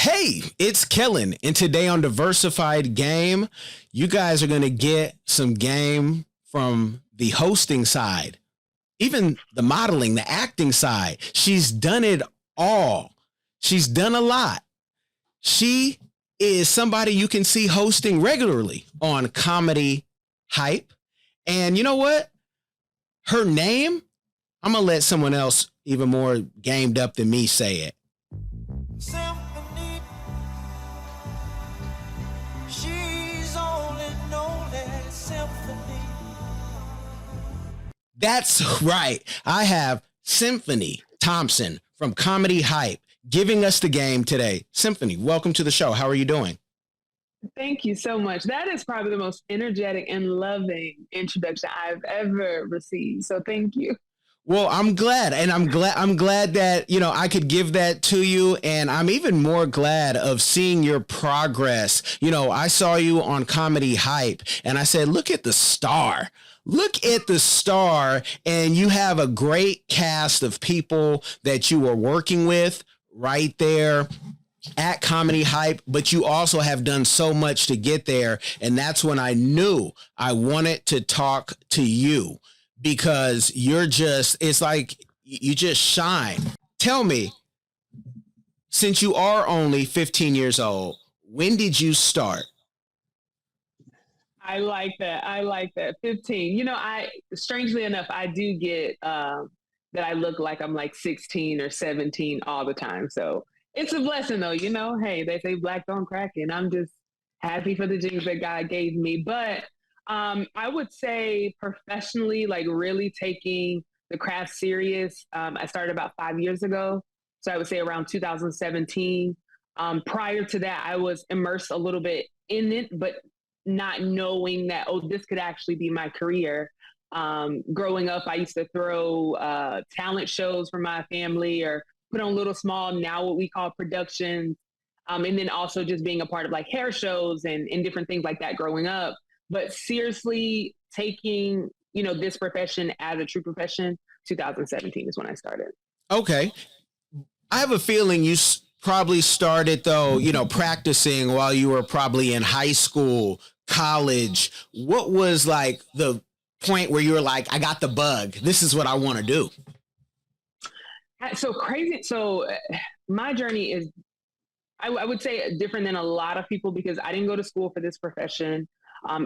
Hey, it's Kellen, and today on Diversified Game, you guys are going to get some game from the hosting side, even the modeling, the acting side. She's done it all. She's done a lot. She is somebody you can see hosting regularly on Comedy Hype. And you know what? Her name, I'm going to let someone else even more gamed up than me say it. Symphony. She's only known as Symphony. That's right. I have Symphony Thompson from Comedy Hype giving us the game today. Symphony, welcome to the show. How are you doing? Thank you so much. That is probably the most energetic and loving introduction I've ever received. So thank you. Well, I'm glad. And I'm glad that, I could give that to you. And I'm even more glad of seeing your progress. I saw you on Comedy Hype and I said, look at the star. Look at the star. And you have a great cast of people that you are working with right there at Comedy Hype, but you also have done so much to get there. And that's when I knew I wanted to talk to you because it's like you just shine. Tell me, since you are only 15 years old, when did you start? I like that. 15. Strangely enough, I do get that I look like I'm like 16 or 17 all the time. So it's a blessing though, hey, they say black don't crack, and I'm just happy for the genes that God gave me. But I would say professionally, like really taking the craft serious, I started about 5 years ago. So I would say around 2017. Prior to that, I was immersed a little bit in it, but not knowing that, this could actually be my career. Growing up, I used to throw talent shows for my family or put on little small, now what we call productions. And then also just being a part of like hair shows and different things like that growing up. But seriously taking, this profession as a true profession, 2017 is when I started. Okay. I have a feeling you probably started though, practicing while you were probably in high school, college. What was like the point where you were like, I got the bug. This is what I want to do? So crazy. So my journey is, I would say, different than a lot of people because I didn't go to school for this profession.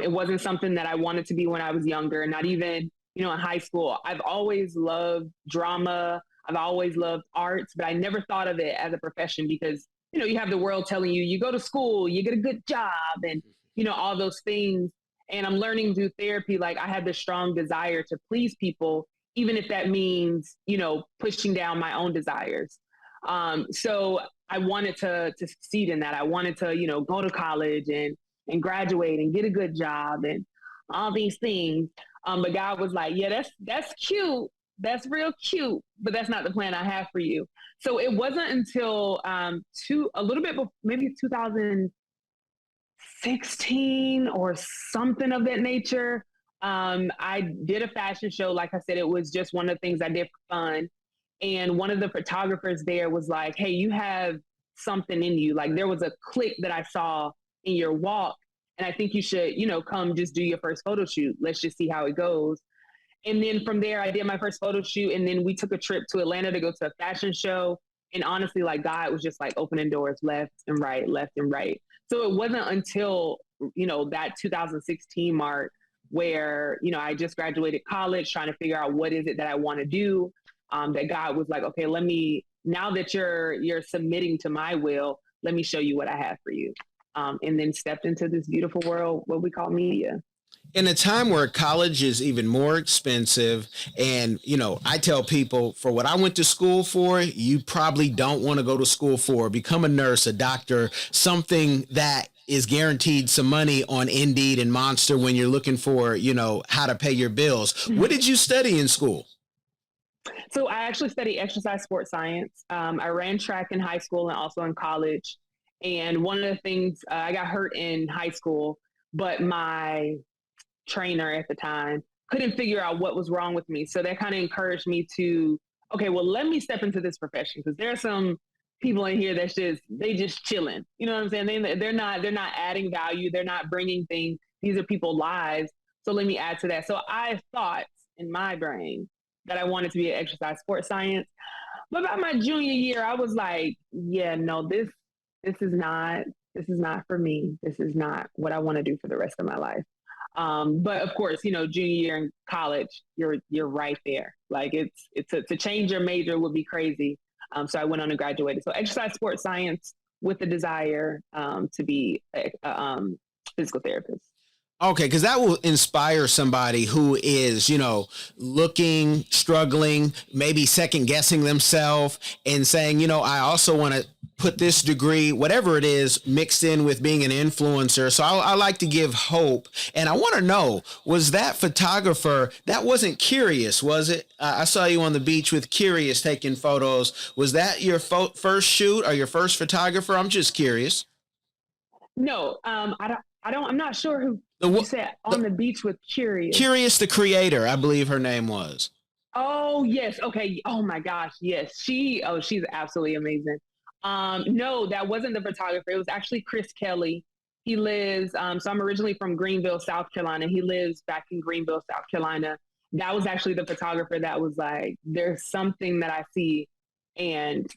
It wasn't something that I wanted to be when I was younger, not even, in high school. I've always loved drama. I've always loved arts, but I never thought of it as a profession because, you have the world telling you, you go to school, you get a good job and, all those things. And I'm learning through therapy, like I had this strong desire to please people, even if that means, pushing down my own desires. So I wanted to succeed in that. I wanted to, go to college and graduate and get a good job and all these things. But God was like, yeah, that's cute. That's real cute, but that's not the plan I have for you. So it wasn't until a little bit before, maybe 2016 or something of that nature. I did a fashion show. Like I said, it was just one of the things I did for fun. And one of the photographers there was like, hey, you have something in you. Like there was a click that I saw in your walk. And I think you should, come just do your first photo shoot. Let's just see how it goes. And then from there, I did my first photo shoot. And then we took a trip to Atlanta to go to a fashion show. And honestly, like God was just like opening doors left and right. So it wasn't until, that 2016 mark where, I just graduated college trying to figure out what is it that I want to do. That God was like, okay, now that you're submitting to my will, let me show you what I have for you. And then stepped into this beautiful world, what we call media. In a time where college is even more expensive. And, I tell people for what I went to school for, you probably don't want to go to school for. Become a nurse, a doctor, something that is guaranteed some money on Indeed and Monster when you're looking for, how to pay your bills. Mm-hmm. What did you study in school? So I actually studied exercise sports science. I ran track in high school and also in college. And one of the things, I got hurt in high school, but my trainer at the time couldn't figure out what was wrong with me. So that kind of encouraged me to, okay, well, let me step into this profession because there are some people in here they just chilling. You know what I'm saying? They're not adding value. They're not bringing things. These are people's lives. So let me add to that. So I thought in my brain that I wanted to be an exercise sports science. But by my junior year, I was like, yeah, no, this is not for me. This is not what I want to do for the rest of my life. But of course, junior year in college, you're right there. Like to change your major would be crazy. So I went on and graduated. So exercise sports science with the desire to be a physical therapist. Okay, because that will inspire somebody who is, looking, struggling, maybe second guessing themselves and saying, I also want to put this degree, whatever it is, mixed in with being an influencer. So I like to give hope. And I want to know, was that photographer, that wasn't Curious, was it? I saw you on the beach with Curious taking photos. Was that your first shoot or your first photographer? I'm just curious. No, I'm not sure who you said on the beach with Curious. Curious, the creator, I believe her name was. Oh, yes. Okay. Oh my gosh. Yes. She's absolutely amazing. No, that wasn't the photographer. It was actually Chris Kelly. He lives, so I'm originally from Greenville, South Carolina. He lives back in Greenville, South Carolina. That was actually the photographer that was like, there's something that I see. And,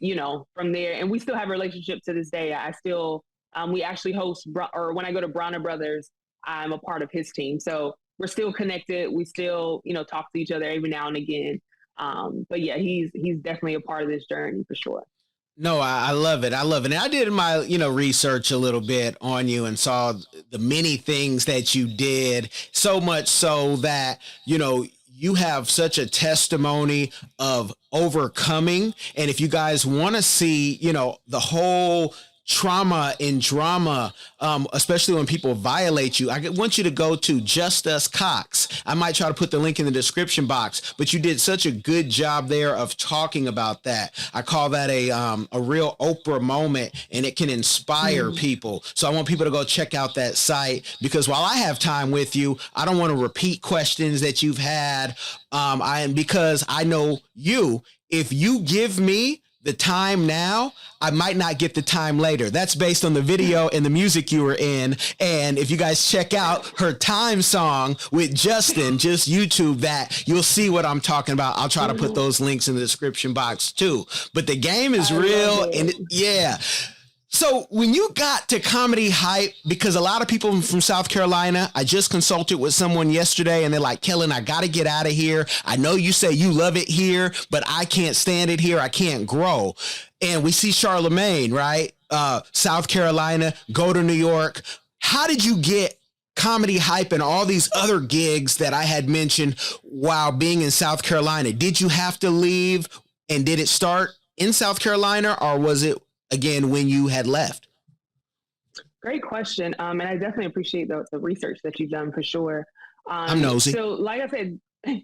from there, and we still have a relationship to this day. I still, we actually host, or when I go to Bronner Brothers, I'm a part of his team. So we're still connected. We still, talk to each other every now and again. But yeah, he's definitely a part of this journey for sure. No, I love it. I love it. And I did my, research a little bit on you and saw the many things that you did, so much so that, you have such a testimony of overcoming. And if you guys want to see, the whole trauma and drama, especially when people violate you, I want you to go to Just Us Cox. I might try to put the link in the description box, but you did such a good job there of talking about that. I call that a real Oprah moment, and it can inspire people. So I want people to go check out that site, because while I have time with you, I don't want to repeat questions that you've had. Because I know you, if you give me the time now, I might not get the time later. That's based on the video and the music you were in. And if you guys check out her Time song with Justin, just YouTube that, you'll see what I'm talking about. I'll try to put those links in the description box too. But the game is real. And yeah. So when you got to Comedy Hype, because a lot of people from South Carolina, I just consulted with someone yesterday and they're like, Kellen, I got to get out of here. I know you say you love it here, but I can't stand it here. I can't grow. And we see Charlemagne, right? South Carolina, go to New York. How did you get Comedy Hype and all these other gigs that I had mentioned while being in South Carolina? Did you have to leave, and did it start in South Carolina, or was it again when you had left? Great question. And I definitely appreciate the research that you've done for sure. I'm nosy. So like I said,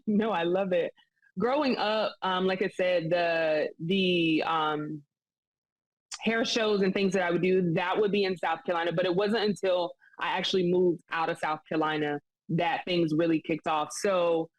no, I love it. Growing up, like I said, the hair shows and things that I would do, that would be in South Carolina, but it wasn't until I actually moved out of South Carolina that things really kicked off. So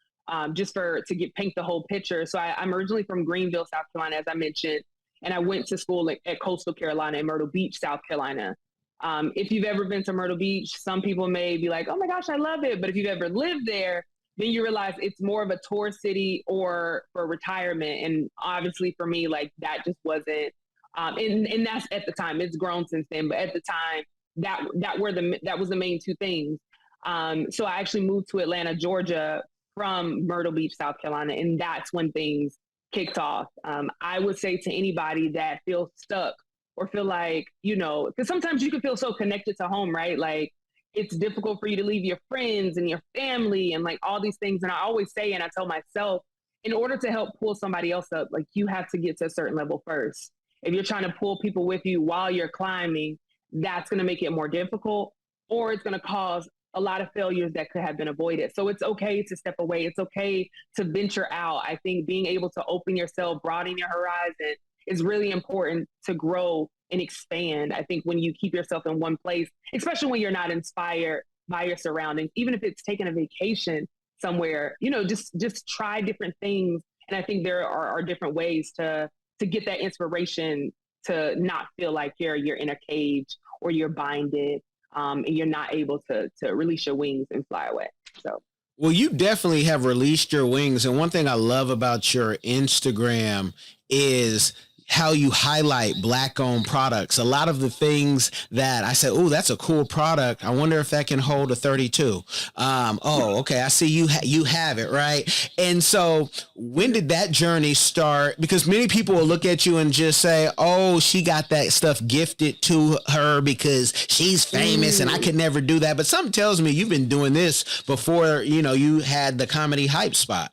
just to paint the whole picture. So I'm originally from Greenville, South Carolina, as I mentioned. And I went to school at Coastal Carolina in Myrtle Beach, South Carolina. If you've ever been to Myrtle Beach, some people may be like, oh my gosh, I love it. But if you've ever lived there, then you realize it's more of a tour city or for retirement. And obviously for me, like that just wasn't, and that's at the time. It's grown since then. But at the time, that was the main two things. So I actually moved to Atlanta, Georgia from Myrtle Beach, South Carolina. And that's when things kicked off. I would say to anybody that feels stuck or feel like, because sometimes you can feel so connected to home, right? Like it's difficult for you to leave your friends and your family and like all these things. And I always say, and I tell myself, in order to help pull somebody else up, like you have to get to a certain level first. If you're trying to pull people with you while you're climbing, that's going to make it more difficult, or it's going to cause a lot of failures that could have been avoided. So it's okay to step away. It's okay to venture out. I think being able to open yourself, broaden your horizon is really important to grow and expand. I think when you keep yourself in one place, especially when you're not inspired by your surroundings, even if it's taking a vacation somewhere, just try different things. And I think there are different ways to get that inspiration to not feel like you're in a cage or you're binded, and you're not able to release your wings and fly away. So. Well, you definitely have released your wings. And one thing I love about your Instagram is how you highlight Black owned products. A lot of the things that I said, oh, that's a cool product. I wonder if that can hold a 32. Oh, okay. I see you have it, right? And so when did that journey start? Because many people will look at you and just say, oh, she got that stuff gifted to her because she's famous and I could never do that. But something tells me you've been doing this before, you had the comedy hype spot.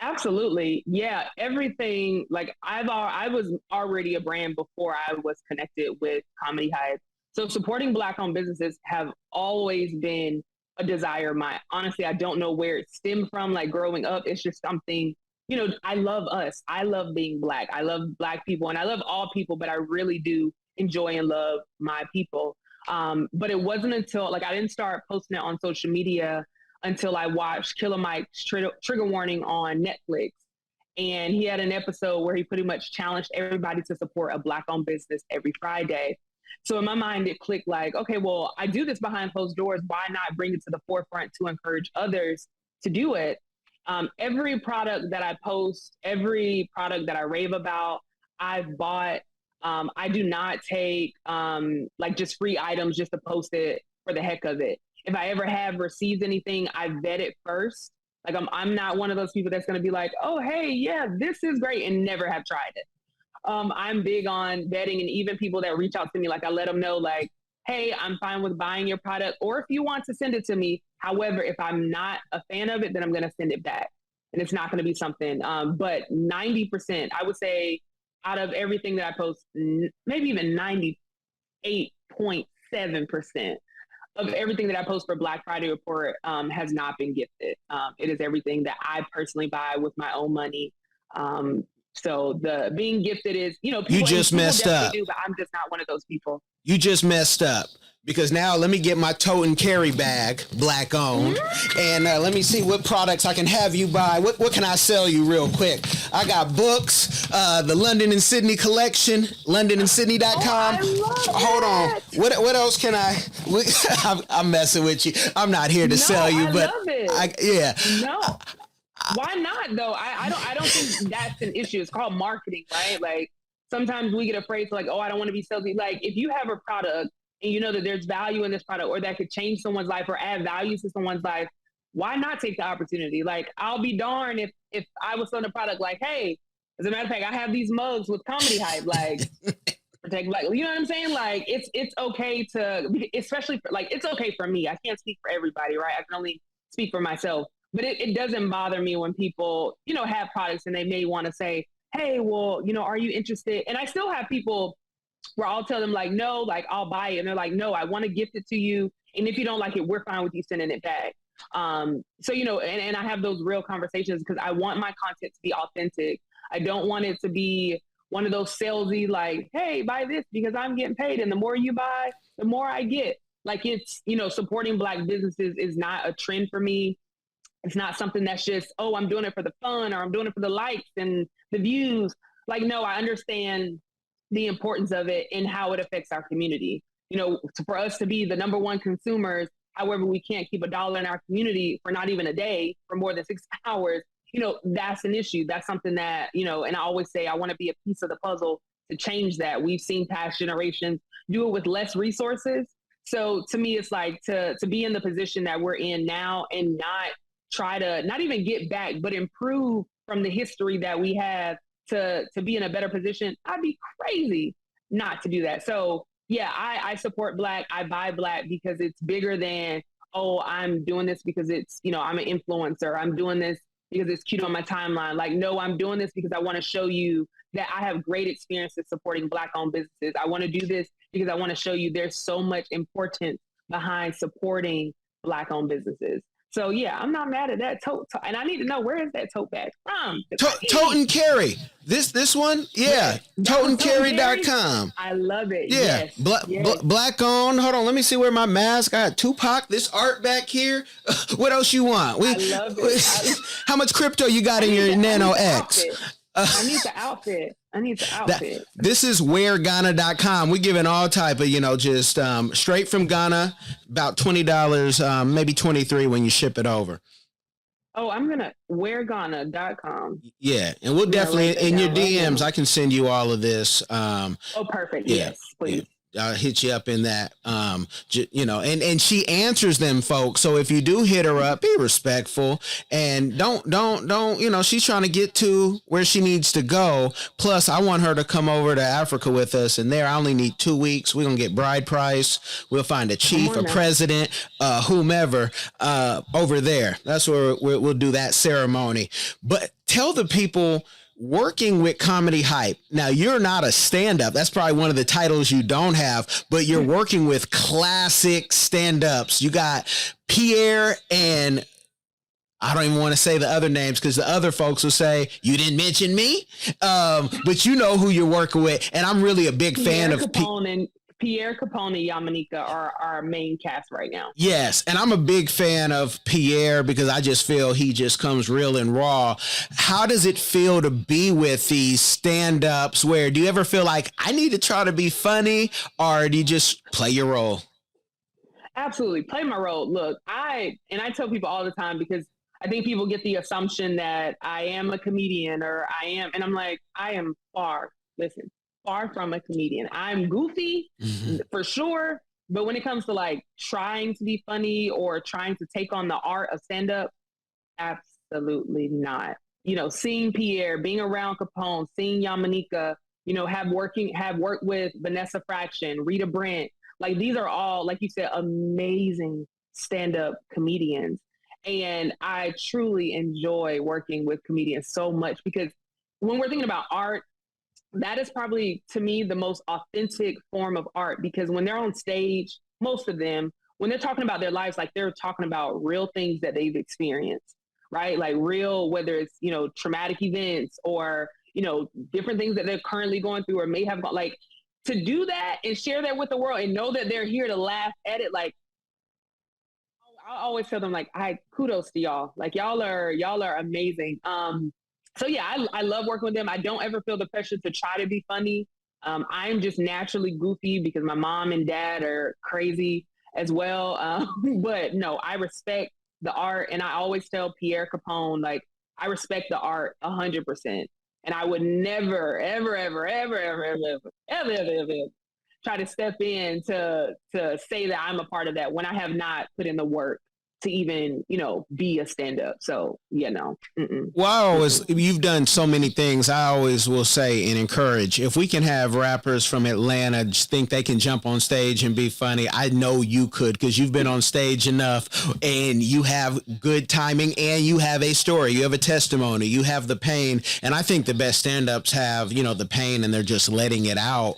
Absolutely. Yeah. Everything, like I was already a brand before I was connected with Comedy Hype. So supporting Black owned businesses have always been a desire of mine. Honestly, I don't know where it stemmed from. Like growing up, it's just something, I love us. I love being Black. I love Black people and I love all people, but I really do enjoy and love my people. But it wasn't until I didn't start posting it on social media until I watched Killer Mike's Trigger Warning on Netflix. And he had an episode where he pretty much challenged everybody to support a Black-owned business every Friday. So in my mind, it clicked like, okay, well, I do this behind closed doors. Why not bring it to the forefront to encourage others to do it? Every product that I post, every product that I rave about, I've bought. I do not take just free items just to post it for the heck of it. If I ever have received anything, I vet it first. Like I'm not one of those people that's going to be like, oh, hey, yeah, this is great and never have tried it. I'm big on vetting, and even people that reach out to me, like I let them know like, hey, I'm fine with buying your product. Or if you want to send it to me. However, if I'm not a fan of it, then I'm going to send it back. And it's not going to be something. But 90%, I would say out of everything that I post, maybe even 98.7%. of everything that I post for Black Friday Report has not been gifted. It is everything that I personally buy with my own money. So the being gifted is, people, you just messed up. Do, but I'm just not one of those people. You just messed up. Because now let me get my tote and carry bag, Black owned, and let me see what products I can have you buy. What can I sell you real quick? I got books, the London and Sydney collection, LondonandSydney.com. Hold on. What else can I'm messing with you. I'm not here to sell you, but love it. Yeah. No. Why not though? I don't think that's an issue. It's called marketing, right? Like sometimes we get afraid to like, oh, I don't want to be salesy. Like if you have a product and you know that there's value in this product or that could change someone's life or add value to someone's life, why not take the opportunity? Like, I'll be darned if I was selling a product like, hey, as a matter of fact, I have these mugs with Comedy Hype, like, protect Black. You know what I'm saying? Like, it's okay to, especially for, like, it's okay for me. I can't speak for everybody, right? I can only speak for myself. But it doesn't bother me when people, have products and they may want to say, hey, well, are you interested? And I still have people where I'll tell them like, no, like I'll buy it. And they're like, no, I want to gift it to you. And if you don't like it, we're fine with you sending it back. So, and I have those real conversations because I want my content to be authentic. I don't want it to be one of those salesy, like, hey, buy this because I'm getting paid. And the more you buy, the more I get. Like it's, supporting Black businesses is not a trend for me. It's not something that's just, oh, I'm doing it for the fun or I'm doing it for the likes and the views. Like, no, I understand the importance of it and how it affects our community. For us to be the number one consumers, however, we can't keep $1 in our community for not even a day for more than 6 hours, that's an issue. That's something that, and I always say I want to be a piece of the puzzle to change that. We've seen past generations do it with less resources. So to me, it's like to be in the position that we're in now and not try to not even get back, but improve from the history that we have to be in a better position. I'd be crazy not to do that. So yeah, I support Black. I buy Black because it's bigger than, oh, I'm doing this because it's, I'm an influencer. I'm doing this because it's cute on my timeline. Like, no, I'm doing this because I want to show you that I have great experiences supporting Black-owned businesses. I want to do this because I want to show you there's so much importance behind supporting Black-owned businesses. So yeah, I'm not mad at that tote. And I need to know, where is that tote bag from? Tote and carry. This one? Yeah. Toteandcarry.com. I love it. Yeah. Yes. Black owned. Hold on. Let me see where my mask. I got Tupac, this art back here. What else you want? I love it. How much crypto you got in your Nano X? I need the outfit. I need the outfit. This is wearghana.com. We're giving all type of, just straight from Ghana, about $20, maybe 23 when you ship it over. Oh, I'm going to wearghana.com. Yeah. And we'll definitely, in your DMs, I can send you all of this. Oh, perfect. Yeah, yes, please. Yeah. I'll hit you up in that, and she answers them, folks. So if you do hit her up, be respectful and don't, she's trying to get to where she needs to go. Plus I want her to come over to Africa with us, and there I only need 2 weeks. We're going to get bride price. We'll find a chief, a president, whomever, over there. That's where we'll do that ceremony. But tell the people, working with Comedy Hype. Now, you're not a stand-up. That's probably one of the titles you don't have, but you're working with classic stand-ups. You got Pierre, and I don't even want to say the other names because the other folks will say, you didn't mention me. But you know who you're working with. And I'm really a big fan of Pierre Capone, Yamanika are our main cast right now. Yes, and I'm a big fan of Pierre because I just feel he just comes real and raw. How does it feel to be with these stand-ups? Where do you ever feel like I need to try to be funny, or do you just play your role? Absolutely, play my role. Look, I tell people all the time, because I think people get the assumption that I am a comedian and I'm like, I am far from a comedian. I'm goofy for sure. But when it comes to like trying to be funny or trying to take on the art of stand-up, absolutely not. Seeing Pierre, being around Capone, seeing Yamanika, have worked with Vanessa Fraction, Rita Brent. Like, these are all, like you said, amazing stand-up comedians. And I truly enjoy working with comedians so much, because when we're thinking about art, that is probably, to me, the most authentic form of art, because when they're on stage, most of them, when they're talking about their lives, like, they're talking about real things that they've experienced, right? Like real, whether it's, traumatic events or, different things that they're currently going through or may have gone, like, to do that and share that with the world and know that they're here to laugh at it. Like, I always tell them, like, kudos to y'all. Like, y'all are amazing. So yeah, I love working with them. I don't ever feel the pressure to try to be funny. I'm just naturally goofy because my mom and dad are crazy as well. But no, I respect the art. And I always tell Pierre Capone, like, I respect the art 100%. And I would never, ever, ever, ever, ever, ever, ever, ever, ever, ever, ever try to step in to say that I'm a part of that when I have not put in the work to even, be a stand-up. So, Well, you've done so many things. I always will say and encourage, if we can have rappers from Atlanta just think they can jump on stage and be funny, I know you could, because you've been on stage enough and you have good timing and you have a story, you have a testimony, you have the pain. And I think the best stand-ups have, the pain and they're just letting it out.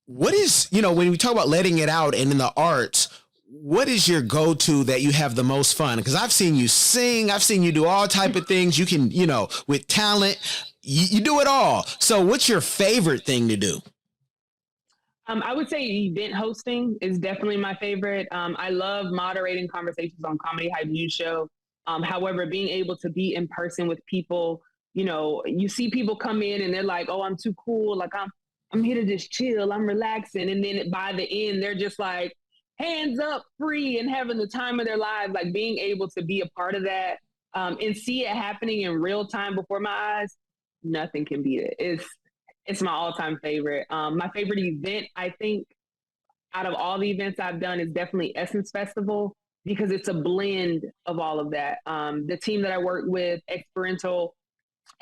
What is, when we talk about letting it out and in the arts, what is your go-to that you have the most fun? Because I've seen you sing, I've seen you do all type of things. You can, with talent, you do it all. So what's your favorite thing to do? I would say event hosting is definitely my favorite. I love moderating conversations on Comedy Hype News Show. However, being able to be in person with people, you see people come in and they're like, oh, I'm too cool. Like, I'm here to just chill. I'm relaxing. And then by the end, they're just like, hands up, free, and having the time of their lives. Like, being able to be a part of that and see it happening in real time before my eyes, nothing can beat it. It's my all-time favorite. My favorite event, I think, out of all the events I've done, is definitely Essence Festival, because it's a blend of all of that. The team that I work with, experiential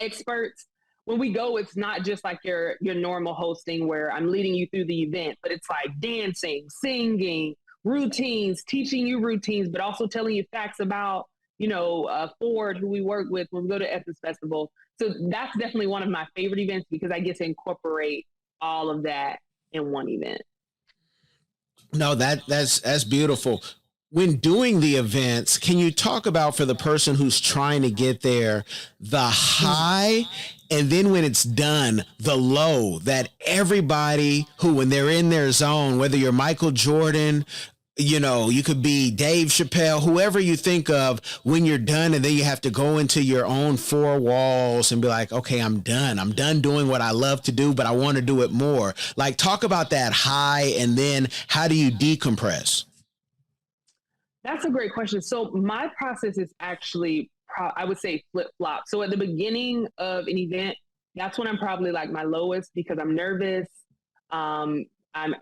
experts, when we go, it's not just like your normal hosting where I'm leading you through the event, but it's like dancing, singing, routines, teaching you routines, but also telling you facts about, Ford, who we work with when we go to Essence Festival. So that's definitely one of my favorite events, because I get to incorporate all of that in one event. No, that's beautiful. When doing the events, can you talk about, for the person who's trying to get there, the high, and then when it's done, the low, that everybody who, when they're in their zone, whether you're Michael Jordan, You could be Dave Chappelle, whoever you think of when you're done, and then you have to go into your own four walls and be like, okay, I'm done. I'm done doing what I love to do, but I want to do it more. Like, talk about that high, and then how do you decompress? That's a great question. So my process is actually, I would say flip flop. So at the beginning of an event, that's when I'm probably like my lowest because I'm nervous. I'm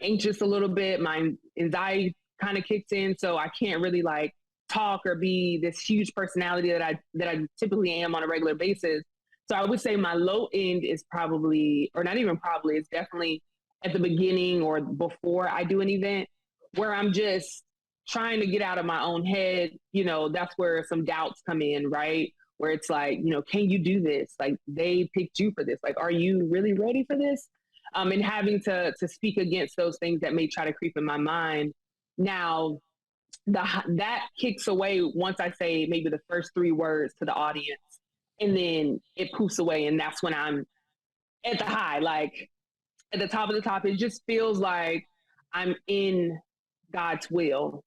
anxious a little bit. My anxiety kind of kicks in, so I can't really like talk or be this huge personality that I typically am on a regular basis. So I would say my low end is probably, or not even probably, it's definitely at the beginning or before I do an event where I'm just trying to get out of my own head. That's where some doubts come in, right? Where it's like, can you do this? Like, they picked you for this. Like, are you really ready for this? And having to speak against those things that may try to creep in my mind. Now, that kicks away once I say maybe the first three words to the audience, and then it poofs away, and that's when I'm at the high, like at the top of the top. It just feels like I'm in God's will,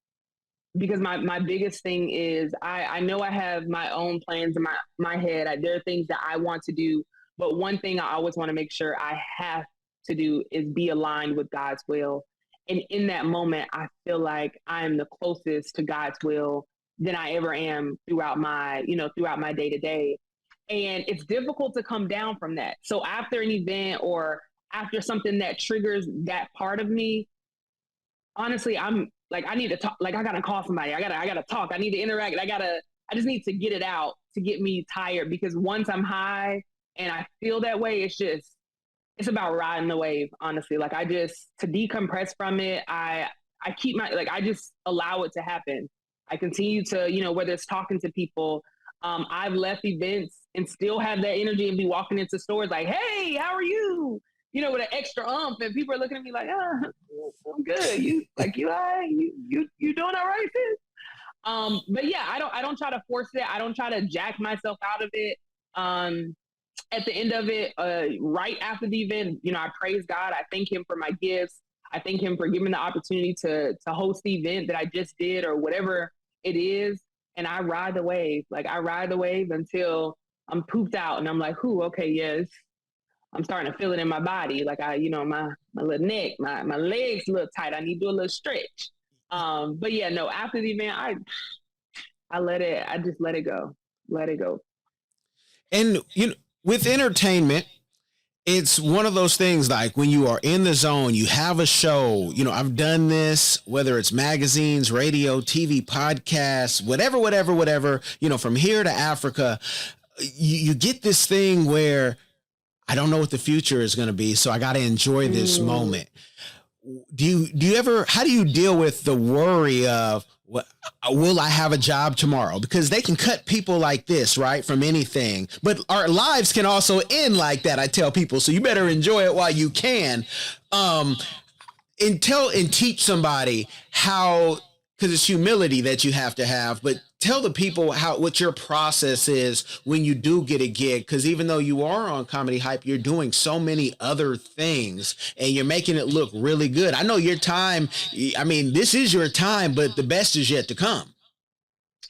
because my biggest thing is I know I have my own plans in my head. There are things that I want to do, but one thing I always want to make sure I have to do is be aligned with God's will. And in that moment, I feel like I'm the closest to God's will than I ever am throughout my day to day. And it's difficult to come down from that. So after an event or after something that triggers that part of me, honestly, I'm like, I need to talk. Like, I gotta call somebody. I gotta talk. I need to interact. I just need to get it out to get me tired, because once I'm high and I feel that way, it's about riding the wave, honestly. Like, to decompress from it, I keep I just allow it to happen. I continue to, whether it's talking to people, I've left events and still have that energy and be walking into stores like, hey, how are you? With an extra and people are looking at me like, I'm good. You all right? You doing all right, sis? But yeah, I don't try to force it. I don't try to jack myself out of it. At the end of it, right after the event, I praise God. I thank him for my gifts. I thank him for giving the opportunity to host the event that I just did, or whatever it is. And I ride the wave. Like, I ride the wave until I'm pooped out and I'm like, ooh, okay, yes. I'm starting to feel it in my body. Like, my little neck, my legs a little tight. I need to do a little stretch. But yeah, no, after the event, I just let it go. Let it go. And, with entertainment, it's one of those things, like when you are in the zone, you have a show, I've done this, whether it's magazines, radio, TV, podcasts, whatever, from here to Africa, you get this thing where I don't know what the future is going to be, so I got to enjoy this moment. Do you ever, how do you deal with the worry of, will I have a job tomorrow? Because they can cut people like this, right, from anything. But our lives can also end like that, I tell people. So you better enjoy it while you can. And teach somebody how, because it's humility that you have to have, but tell the people what your process is when you do get a gig. Because even though you are on Comedy Hype, you're doing so many other things and you're making it look really good. I know your time, this is your time, but the best is yet to come.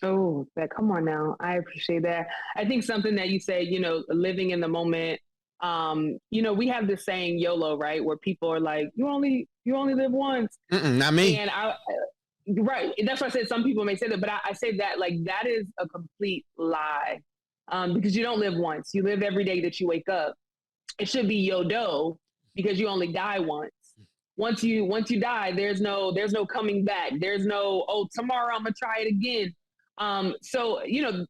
Oh, come on now. I appreciate that. I think something that you say, living in the moment, we have this saying YOLO, right? Where people are like, you only live once. Not me. And right. That's why I said some people may say that, but I say that like that is a complete lie, because you don't live once. You live every day that you wake up. It should be YODO, because you only die once. Once you die, there's no coming back. There's no, tomorrow I'm gonna try it again. So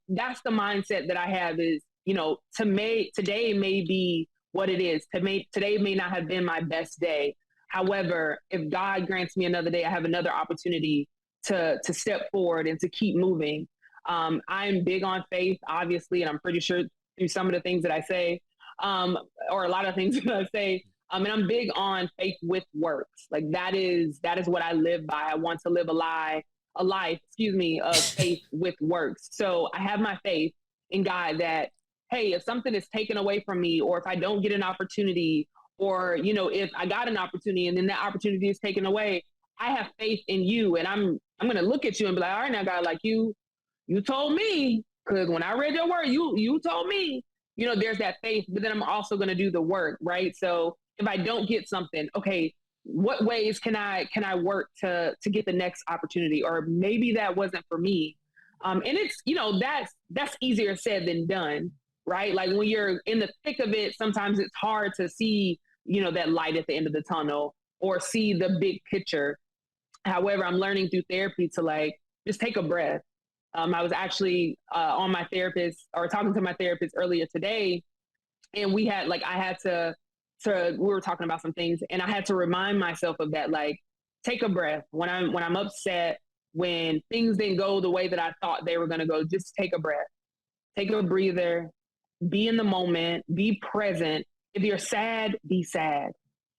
that's the mindset that I have is, today may be what it is. Today may not have been my best day. However, if God grants me another day, I have another opportunity to step forward and to keep moving. I'm big on faith, obviously, and I'm pretty sure through some of the things that I say, or a lot of things that I say, and I'm big on faith with works. Like that is what I live by. I want to live a life, of faith with works. So I have my faith in God that, hey, if something is taken away from me, or if I don't get an opportunity, or, if I got an opportunity and then that opportunity is taken away, I have faith in you, and I'm going to look at you and be like, all right, now God, like you told me, because when I read your word, you told me, there's that faith, but then I'm also going to do the work, right? So if I don't get something, okay, what ways can I work to get the next opportunity? Or maybe that wasn't for me. And it's, that's easier said than done, right? Like when you're in the thick of it, sometimes it's hard to see, that light at the end of the tunnel or see the big picture. However, I'm learning through therapy to like, just take a breath. I was actually on my therapist or talking to my therapist earlier today, and we had like, I had to we were talking about some things, and I had to remind myself of that, like, take a breath. When I'm upset, when things didn't go the way that I thought they were going to go, just take a breath, take a breather, be in the moment, be present. If you're sad, be sad.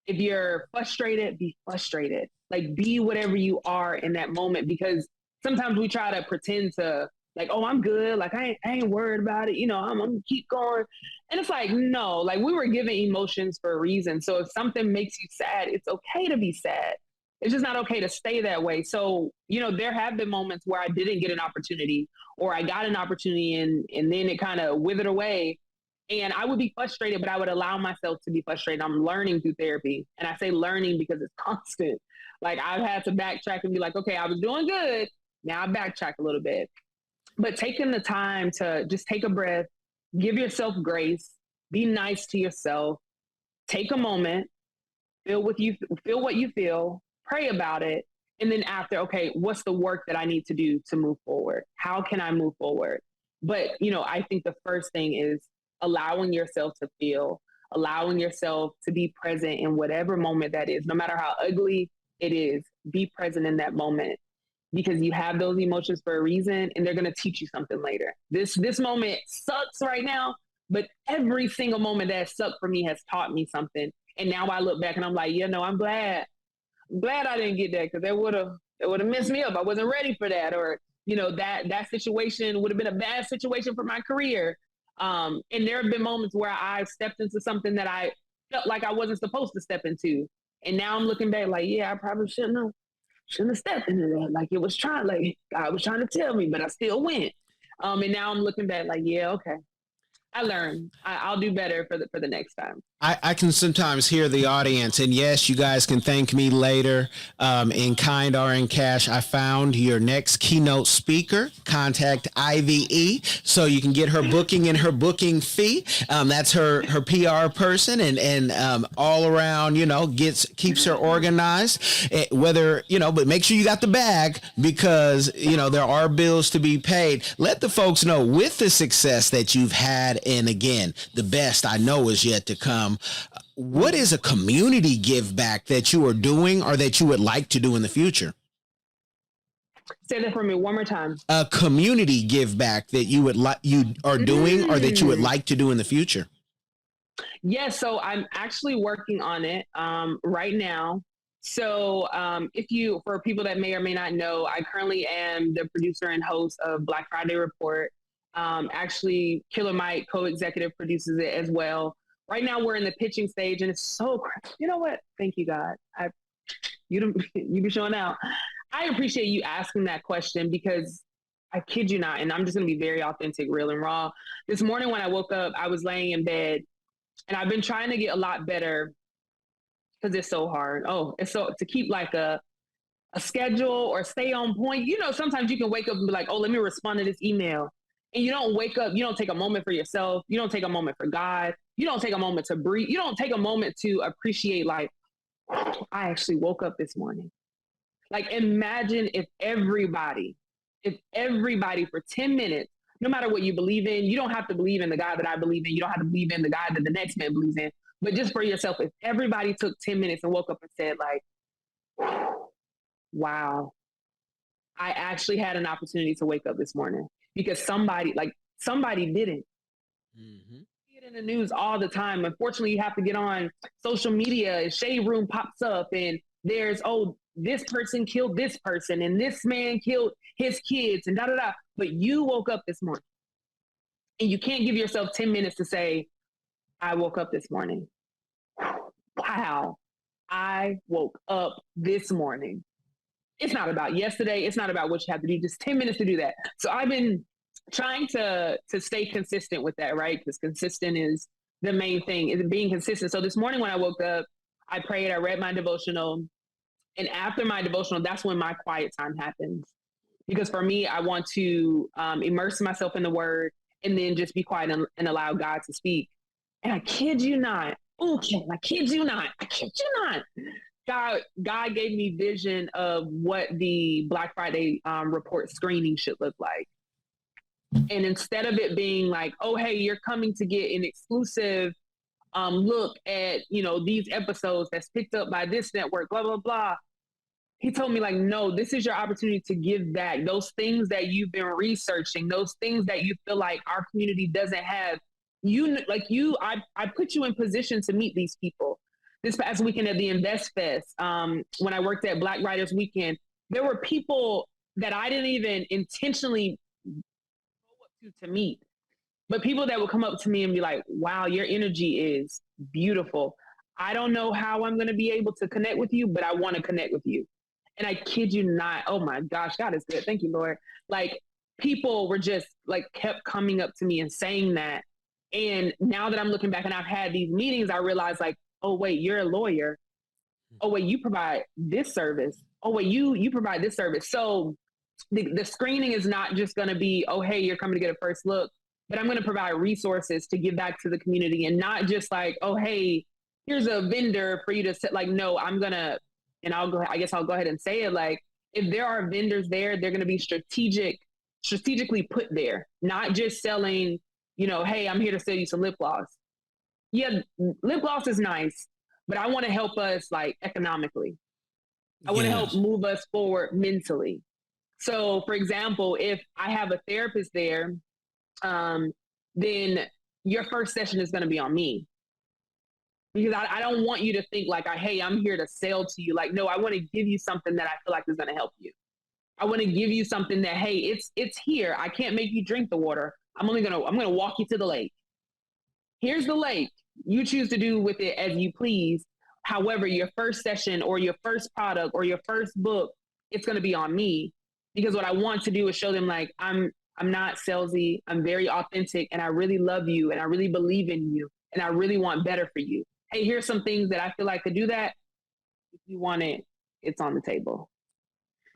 If you're frustrated, be frustrated. Like, be whatever you are in that moment, because sometimes we try to pretend to like, oh, I'm good. Like, I ain't worried about it. I'm gonna keep going. And it's like, no, like we were given emotions for a reason. So if something makes you sad, it's okay to be sad. It's just not okay to stay that way. So, there have been moments where I didn't get an opportunity, or I got an opportunity and then it kind of withered away. And I would be frustrated, but I would allow myself to be frustrated. I'm learning through therapy. And I say learning because it's constant. Like, I've had to backtrack and be like, okay, I was doing good. Now I backtrack a little bit. But taking the time to just take a breath, give yourself grace, be nice to yourself, take a moment, feel what you feel, pray about it. And then after, okay, what's the work that I need to do to move forward? How can I move forward? But, I think the first thing is allowing yourself to feel, allowing yourself to be present in whatever moment that is, no matter how ugly it is, be present in that moment, because you have those emotions for a reason, and they're going to teach you something later. This moment sucks right now, but every single moment that sucked for me has taught me something. And now I look back and I'm like, I'm glad I didn't get that, because it would have messed me up. I wasn't ready for that. Or, that situation would have been a bad situation for my career. And there have been moments where I stepped into something that I felt like I wasn't supposed to step into. And now I'm looking back like, yeah, I probably shouldn't have stepped into that. Like, God was trying to tell me, but I still went. And now I'm looking back like, yeah, okay, I learned. I'll do better for the next time. I can sometimes hear the audience, and yes, you guys can thank me later in kind or in cash. I found your next keynote speaker. Contact IVE so you can get her booking and her booking fee. That's her PR person, and all around, keeps her organized. But make sure you got the bag, because there are bills to be paid. Let the folks know, with the success that you've had, and again, the best I know is yet to come. What is a community give back that you are doing or that you would like to do in the future? Say that for me one more time. A community give back that you are doing or that you would like to do in the future. Yes, so I'm actually working on it right now. So for people that may or may not know, I currently am the producer and host of Black Friday Report. Actually, Killer Mike co-executive produces it as well. Right now, we're in the pitching stage, and it's so, you know what? Thank you, God. You be showing out. I appreciate you asking that question, because I kid you not, and I'm just going to be very authentic, real and raw. This morning when I woke up, I was laying in bed, and I've been trying to get a lot better, because it's so hard. It's so to keep like a schedule or stay on point. Sometimes you can wake up and be like, let me respond to this email. And you don't wake up, you don't take a moment for yourself. You don't take a moment for God. You don't take a moment to breathe. You don't take a moment to appreciate, like, I actually woke up this morning. Like, imagine if everybody for 10 minutes, no matter what you believe in, you don't have to believe in the God that I believe in. You don't have to believe in the God that the next man believes in. But just for yourself, if everybody took 10 minutes and woke up and said, like, wow, I actually had an opportunity to wake up this morning, because somebody didn't. Mm-hmm. See it in the news all the time. Unfortunately, you have to get on social media, and Shade Room pops up, and there's, this person killed this person, and this man killed his kids, and da-da-da. But you woke up this morning, and you can't give yourself 10 minutes to say, I woke up this morning. Wow, I woke up this morning. it's not about yesterday. It's not about what you have to do. Just 10 minutes to do that. So I've been trying to stay consistent with that, right? Because consistent is the main thing, is being consistent. So this morning when I woke up, I prayed, I read my devotional. And after my devotional, that's when my quiet time happens. Because for me, I want to immerse myself in the word and then just be quiet and allow God to speak. And I kid you not. Okay, I kid you not. I kid you not. God gave me vision of what the Black Friday report screening should look like. And instead of it being like, oh, hey, you're coming to get an exclusive look at, these episodes that's picked up by this network, blah, blah, blah. He told me like, no, this is your opportunity to give back those things that you've been researching, those things that you feel like our community doesn't have. I put you in position to meet these people. This past weekend at the Invest Fest, when I worked at Black Writers Weekend, there were people that I didn't even intentionally go up to meet, but people that would come up to me and be like, wow, your energy is beautiful. I don't know how I'm going to be able to connect with you, but I want to connect with you. And I kid you not, oh my gosh, God is good. Thank you, Lord. Like, people were just like kept coming up to me and saying that. And now that I'm looking back and I've had these meetings, I realize like, oh wait, you're a lawyer. Oh wait, you provide this service. Oh wait, you provide this service. So the screening is not just going to be, oh hey, you're coming to get a first look, but I'm going to provide resources to give back to the community, and not just like, oh hey, here's a vendor for you to sit. Like, no, I'm gonna, and I guess I'll go ahead and say it. Like, if there are vendors there, they're going to be strategically put there, not just selling, hey, I'm here to sell you some lip gloss. Yeah, lip gloss is nice, but I want to help us like economically. I want to help move us forward mentally. So for example, if I have a therapist there, then your first session is going to be on me. Because I don't want you to think like, hey, I'm here to sell to you. Like, no, I want to give you something that I feel like is going to help you. I want to give you something that, hey, it's here. I can't make you drink the water. I'm going to walk you to the lake. Here's the lake. You choose to do with it as you please. However, your first session or your first product or your first book, it's going to be on me, because what I want to do is show them like, I'm not salesy. I'm very authentic, and I really love you, and I really believe in you, and I really want better for you. Hey, here's some things that I feel like could do that. If you want it, it's on the table.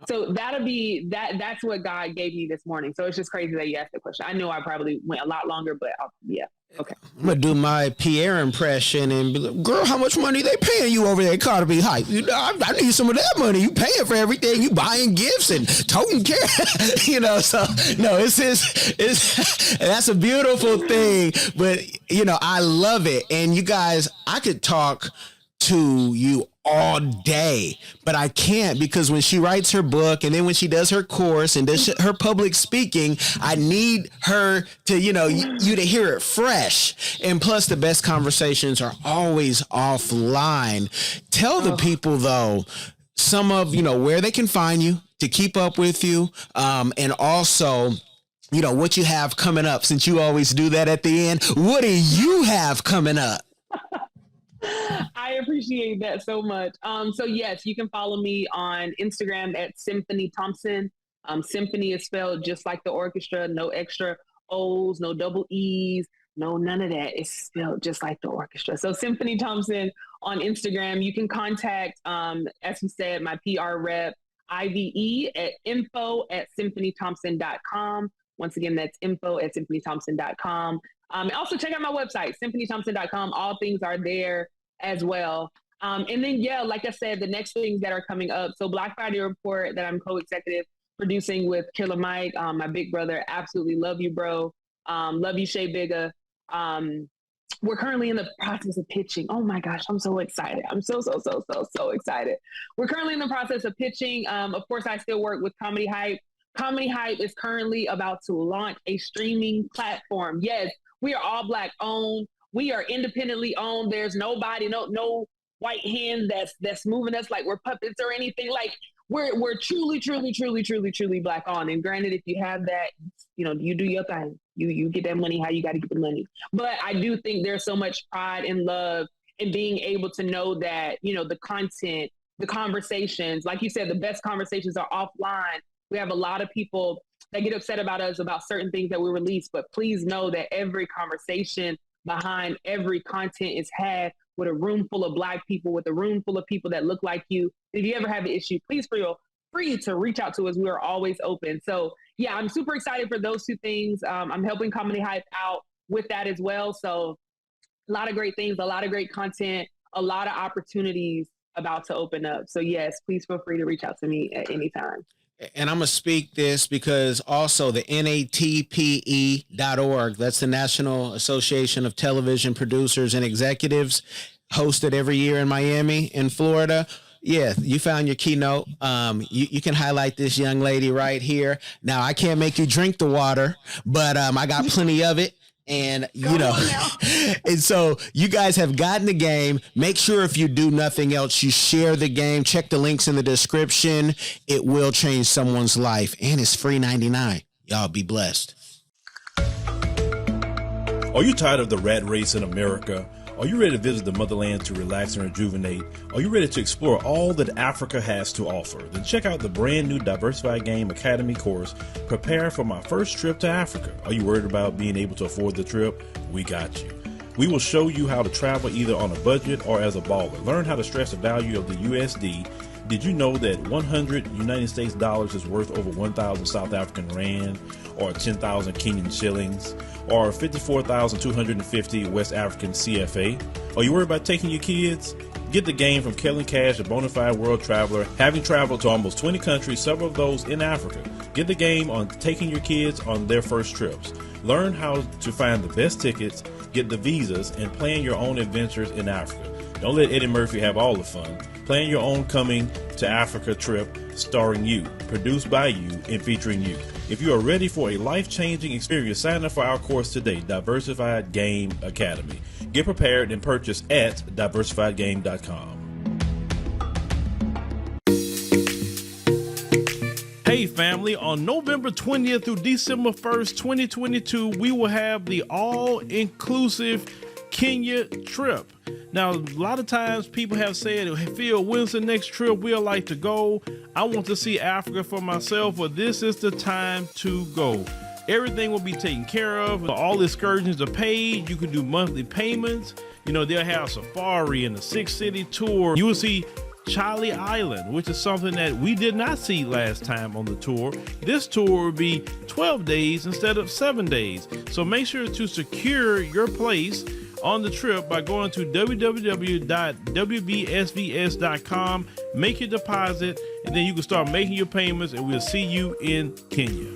So that's what God gave me this morning. So it's just crazy that you asked the question. I know I probably went a lot longer, but yeah. Okay. I'm going to do my Pierre impression and be like, girl, how much money they paying you over there at Carter Hype? I need some of that money. You paying for everything. You buying gifts and taking care. So no, it's that's a beautiful thing. But, I love it. And you guys, I could talk to you all day, but I can't, because when she writes her book and then when she does her course and does her public speaking, I need her to, you to hear it fresh. And plus, the best conversations are always offline. Tell the people, though, some of, where they can find you to keep up with you, and also, what you have coming up, since you always do that at the end. What do you have coming up? I appreciate that so much. So yes, you can follow me on Instagram at Symphony Thompson. Symphony is spelled just like the orchestra, no extra O's, no double E's, no, none of that. It's spelled just like the orchestra. So Symphony Thompson on Instagram. You can contact, as you said, my PR rep, IVE, at info@symphonythompson.com. Once again, that's info@symphonythompson.com. And also check out my website, symphonythompson.com. All things are there as well. And then, like I said, the next things that are coming up. So Black Friday Report that I'm co-executive producing with Killer Mike, my big brother. Absolutely love you, bro. Love you, Shay Bigga. We're currently in the process of pitching. Oh my gosh, I'm so excited. I'm so excited. We're currently in the process of pitching. Of course, I still work with Comedy Hype. Comedy Hype is currently about to launch a streaming platform. Yes, we are all Black owned. We are independently owned. There's nobody, no white hand that's moving us like we're puppets or anything. Like, we're truly Black owned. And granted, if you have that, you do your thing. You get that money how you got to get the money. But I do think there's so much pride and love in being able to know that, the content the conversations. Like you said, the best conversations are offline. We have a lot of people that get upset about us about certain things that we release, but please know that every conversation behind every content is had with a room full of Black people, with a room full of people that look like you. If you ever have an issue, please feel free to reach out to us. We are always open. So yeah, I'm super excited for those two things. I'm helping Comedy Hype out with that as well. So a lot of great things, a lot of great content, a lot of opportunities about to open up. So yes, please feel free to reach out to me at any time. And I'm going to speak this because also the NATPE.org, that's the National Association of Television Producers and Executives, hosted every year in Miami, in Florida. Yeah, you found your keynote. You can highlight this young lady right here. Now, I can't make you drink the water, but I got plenty of it. And, you know, and so you guys have gotten the game. Make sure if you do nothing else, you share the game. Check the links in the description. It will change someone's life. And it's free 99. Y'all be blessed. Are you tired of the rat race in America? Are you ready to visit the motherland to relax and rejuvenate? Are you ready to explore all that Africa has to offer? Then check out the brand new Diversified Game Academy course, Prepare for My First Trip to Africa. Are you worried about being able to afford the trip? We got you. We will show you how to travel either on a budget or as a baller. Learn how to stress the value of the USD. Did you know that 100 United States dollars is worth over 1,000 South African rand or 10,000 Kenyan shillings or 54,250 West African CFA? Are you worried about taking your kids? Get the game from Kellen Cash, a bona fide world traveler, having traveled to almost 20 countries, several of those in Africa. Get the game on taking your kids on their first trips. Learn how to find the best tickets, get the visas, and plan your own adventures in Africa. Don't let Eddie Murphy have all the fun. Plan your own coming to Africa trip starring you, produced by you, and featuring you. If you are ready for a life-changing experience, sign up for our course today, Diversified Game Academy. Get prepared and purchase at diversifiedgame.com. Hey family, on November 20th through December 1st, 2022, we will have the all-inclusive Kenya trip. Now, a lot of times people have said, hey, Phil, when's the next trip we'd like to go? I want to see Africa for myself, but this is the time to go. Everything will be taken care of. All excursions are paid. You can do monthly payments. You know, they'll have safari and a 6-city tour. You will see Charlie Island, which is something that we did not see last time on the tour. This tour will be 12 days instead of 7 days. So make sure to secure your place on the trip by going to www.wbsvs.com, make your deposit, and then you can start making your payments, and we'll see you in Kenya.